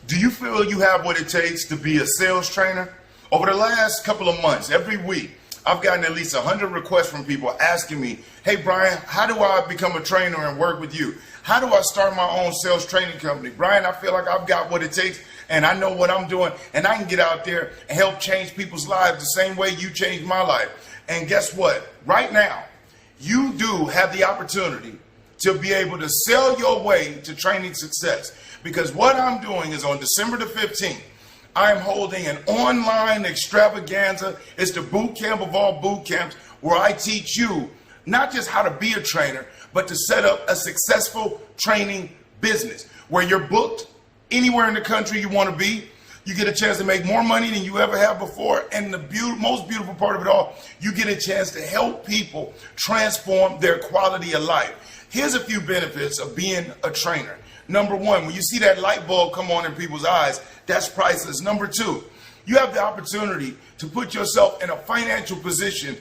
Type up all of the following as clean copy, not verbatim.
Do you feel you have what it takes to be a sales trainer? Over the last couple of months, every week, I've gotten at least 100 requests from people asking me, hey Brian, how do I become a trainer and work with you? How do I start my own sales training company? Brian, I feel like I've got what it takes and I know what I'm doing and I can get out there and help change people's lives the same way you changed my life. And guess what? Right now, you do have the opportunity to be able to sell your way to training success. Because what I'm doing is on December the 15th, I'm holding an online extravaganza. It's the boot camp of all boot camps where I teach you not just how to be a trainer, but to set up a successful training business where you're booked anywhere in the country you want to be. You get a chance to make more money than you ever have before. And the most beautiful part of it all, you get a chance to help people transform their quality of life. Here's a few benefits of being a trainer. Number one, when you see that light bulb come on in people's eyes, that's priceless. Number two, you have the opportunity to put yourself in a financial position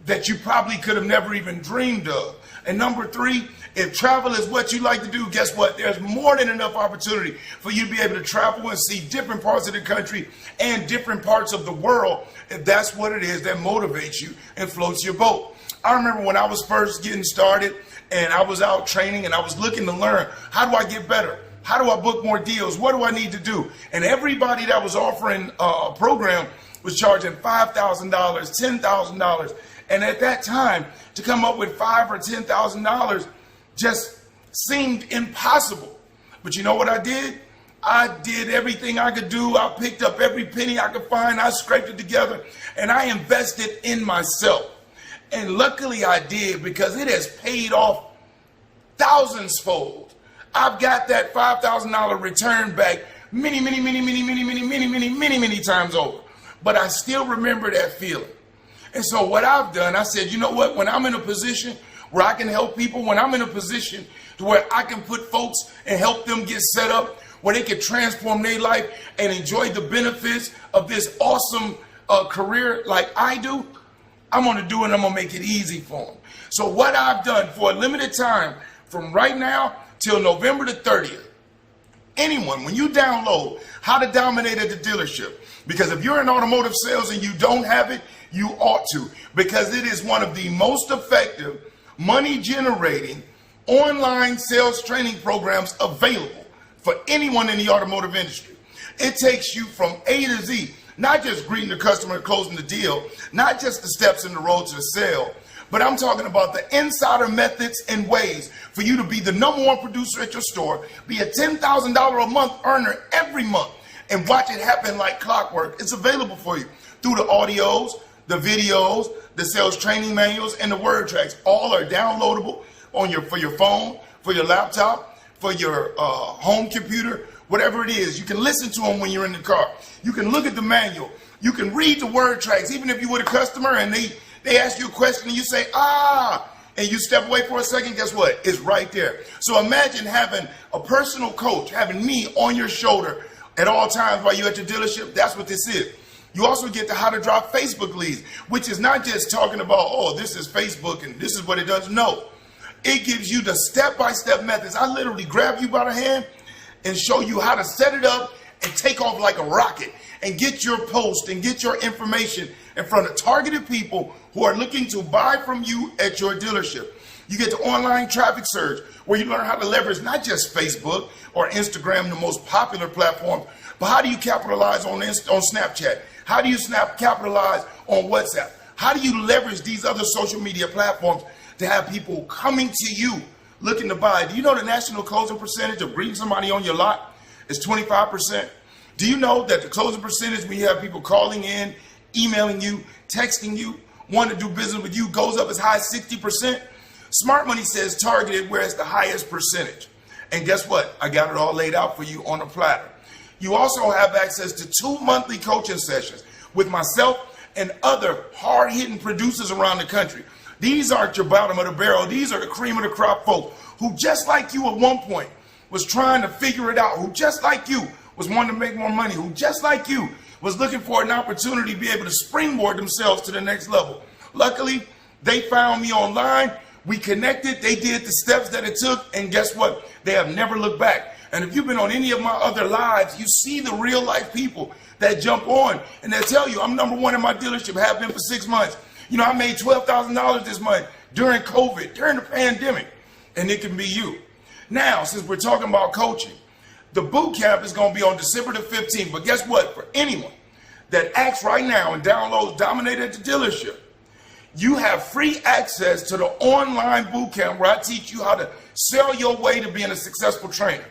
that you probably could have never even dreamed of. And number three, if travel is what you like to do, guess what? There's more than enough opportunity for you to be able to travel and see different parts of the country and different parts of the world if that's what it is that motivates you and floats your boat. I remember when I was first getting started and I was out training and I was looking to learn, how do I get better? How do I book more deals? What do I need to do? And everybody that was offering a program was charging $5,000, $10,000. And at that time, to come up with $5,000 or $10,000 just seemed impossible. But you know what I did? I did everything I could do. I picked up every penny I could find. I scraped it together and I invested in myself. And luckily I did, because it has paid off thousands-fold. I've got that $5,000 return back many times over. But I still remember that feeling. And so what I've done, I said, you know what? When I'm in a position where I can help people, when I'm in a position to where I can put folks and help them get set up, where they can transform their life and enjoy the benefits of this awesome career like I do, I'm going to do it and I'm going to make it easy for them. So what I've done for a limited time, from right now till November the 30th, anyone, when you download How to Dominate at the Dealership, because if you're in automotive sales and you don't have it, you ought to, because it is one of the most effective money generating online sales training programs available for anyone in the automotive industry. It takes you from A to Z. Not just greeting the customer and closing the deal, not just the steps in the road to the sale, but I'm talking about the insider methods and ways for you to be the #1 producer at your store, be a $10,000 a month earner every month, and watch it happen like clockwork. It's available for you through the audios, the videos, the sales training manuals, and the word tracks. All are downloadable on for your phone, for your laptop, for your home computer. Whatever it is, you can listen to them when you're in the car. You can look at the manual. You can read the word tracks. Even if you're with a customer and they ask you a question and you say, and you step away for a second, guess what? It's right there. So imagine having a personal coach, having me on your shoulder at all times while you're at your dealership. That's what this is. You also get the How to Drop Facebook Leads, which is not just talking about, oh, this is Facebook and this is what it does. No, it gives you the step-by-step methods. I literally grab you by the hand and show you how to set it up and take off like a rocket and get your post and get your information in front of targeted people who are looking to buy from you at your dealership. You get the online traffic surge, where you learn how to leverage not just Facebook or Instagram, the most popular platforms, but how do you capitalize on Snapchat? How do you capitalize on WhatsApp? How do you leverage these other social media platforms to have people coming to you looking to buy? Do you know the national closing percentage of greeting somebody on your lot is 25%? Do you know that the closing percentage when you have people calling in, emailing you, texting you, wanting to do business with you goes up as high as 60%? Smart Money says targeted where it's the highest percentage. And guess what? I got it all laid out for you on a platter. You also have access to 2 monthly coaching sessions with myself and other hard-hitting producers around the country. These aren't your bottom of the barrel. These are the cream of the crop folks who, just like you at one point, was trying to figure it out, who just like you was wanting to make more money, who just like you was looking for an opportunity to be able to springboard themselves to the next level. Luckily, they found me online. We connected. They did the steps that it took. And guess what? They have never looked back. And if you've been on any of my other lives, you see the real life people that jump on and they'll tell you, I'm number one in my dealership, have been for 6 months. You know, I made $12,000 this month during COVID, during the pandemic, and it can be you. Now, since we're talking about coaching, the boot camp is going to be on December the 15th. But guess what? For anyone that acts right now and downloads Dominate at the Dealership, you have free access to the online boot camp where I teach you how to sell your way to being a successful trainer.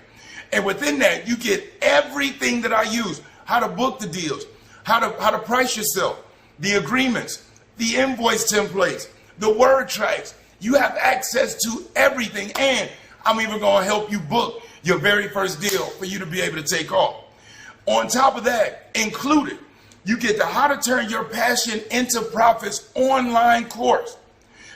And within that, you get everything that I use, how to book the deals, how to price yourself, the agreements, the invoice templates, the word tracks. You have access to everything, and I'm even going to help you book your very first deal for you to be able to take off. On top of that, included, you get the How to Turn Your Passion into Profits online course.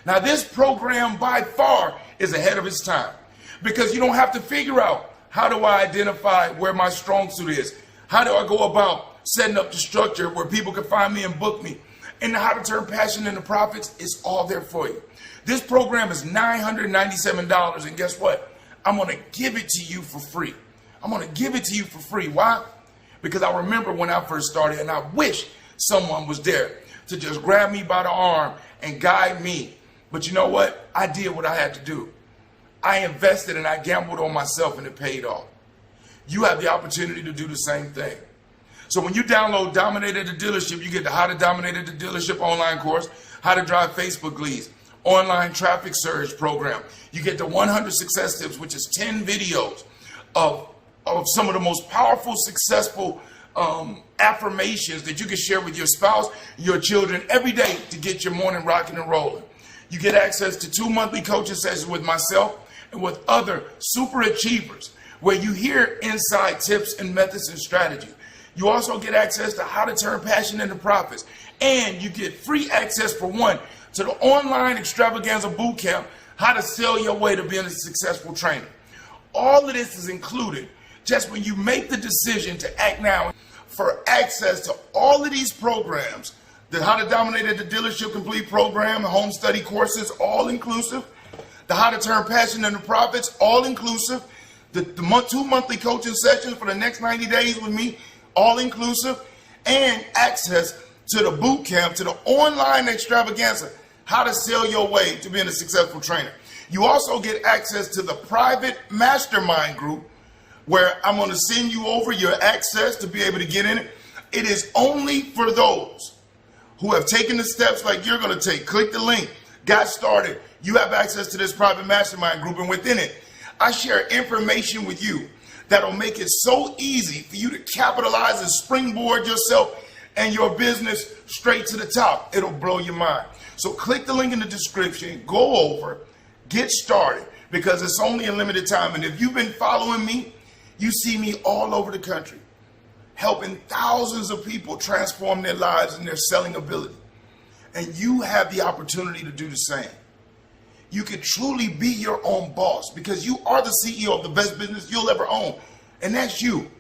Now, this program by far is ahead of its time because you don't have to figure out how do I identify where my strong suit is? How do I go about setting up the structure where people can find me and book me? And the How to Turn Passion into Profits is all there for you. This program is $997, and guess what? I'm going to give it to you for free. I'm going to give it to you for free. Why? Because I remember when I first started, and I wish someone was there to just grab me by the arm and guide me. But you know what? I did what I had to do. I invested and I gambled on myself, and it paid off. You have the opportunity to do the same thing. So when you download Dominate at the Dealership, you get the How to Dominate at the Dealership online course, How to Drive Facebook Leads, online traffic surge program. You get the 100 Success Tips, which is 10 videos of some of the most powerful, successful affirmations that you can share with your spouse, your children every day to get your morning rocking and rolling. You get access to 2 monthly coaching sessions with myself and with other super achievers where you hear inside tips and methods and strategies. You also get access to How to Turn Passion into Profits. And you get free access, for one, to the online extravaganza boot camp, How to Sell Your Way to Being a Successful Trainer. All of this is included just when you make the decision to act now. For access to all of these programs, the How to Dominate at the Dealership Complete program, the home study courses, all inclusive. The How to Turn Passion into Profits, all inclusive. The 2 monthly coaching sessions for the next 90 days with me, all inclusive. And access to the boot camp, to the online extravaganza, How to Sell Your Way to Being a Successful Trainer. You also get access to the private mastermind group where I'm going to send you over your access to be able to get in it. It is only for those who have taken the steps like you're going to take. Click the link, got started. You have access to this private mastermind group, and within it, I share information with you that'll make it so easy for you to capitalize and springboard yourself and your business straight to the top. It'll blow your mind. So click the link in the description, go over, get started, because it's only a limited time. And if you've been following me, you see me all over the country, helping thousands of people transform their lives and their selling ability. And you have the opportunity to do the same. You can truly be your own boss because you are the CEO of the best business you'll ever own. And that's you.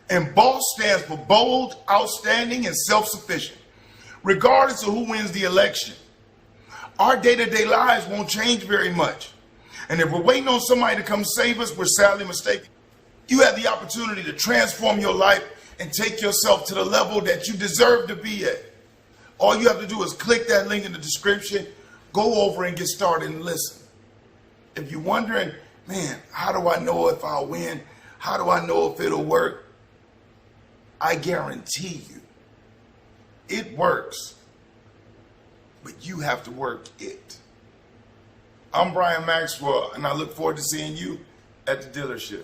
And BOSS stands for bold, outstanding, and self-sufficient. Regardless of who wins the election, our day-to-day lives won't change very much. And if we're waiting on somebody to come save us, we're sadly mistaken. You have the opportunity to transform your life and take yourself to the level that you deserve to be at. All you have to do is click that link in the description, go over and get started and listen. If you're wondering, man, how do I know if I'll win? How do I know if it'll work? I guarantee you, it works, but you have to work it. I'm Brian Maxwell, and I look forward to seeing you at the dealership.